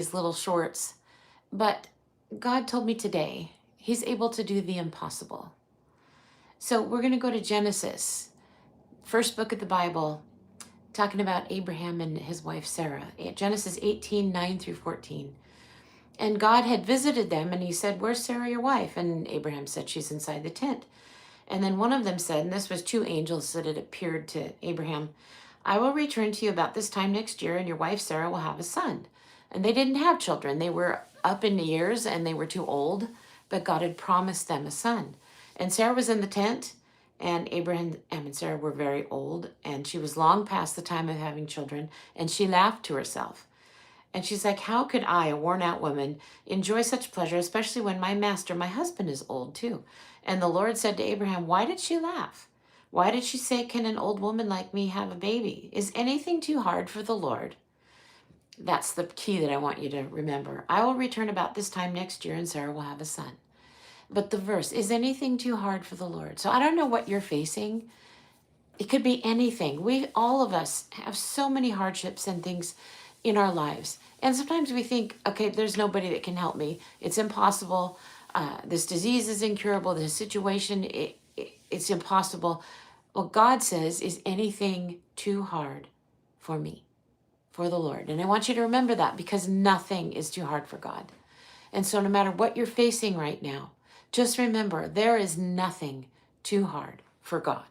these little shorts, but God told me today He's able to do the impossible. So we're going to go to Genesis, first book of the Bible, talking about Abraham and his wife Sarah. Genesis 18:9-14. And God had visited them and He said, "Where's Sarah, your wife?" And Abraham said, "She's inside the tent." And then one of them said, and this was two angels that had appeared to Abraham, "I will return to you about this time next year, and your wife Sarah will have a son." And they didn't have children. They were up in years and they were too old, but God had promised them a son. And Sarah was in the tent, and Abraham and Sarah were very old, and she was long past the time of having children, and she laughed to herself. And she's like, "How could I, a worn out woman, enjoy such pleasure, especially when my master, my husband, is old too?" And the Lord said to Abraham, "Why did she laugh? Why did she say, 'Can an old woman like me have a baby?' Is anything too hard for the Lord?" That's the key that I want you to remember. "I will return about this time next year, and Sarah will have a son." But the verse, is anything too hard for the Lord? So I don't know what you're facing. It could be anything. All of us have so many hardships and things in our lives. And sometimes we think, okay, there's nobody that can help me. It's impossible. This disease is incurable. This situation, it's impossible. What God says, is anything too hard for me, for the Lord? And I want you to remember that, because nothing is too hard for God. And so no matter what you're facing right now, just remember there is nothing too hard for God.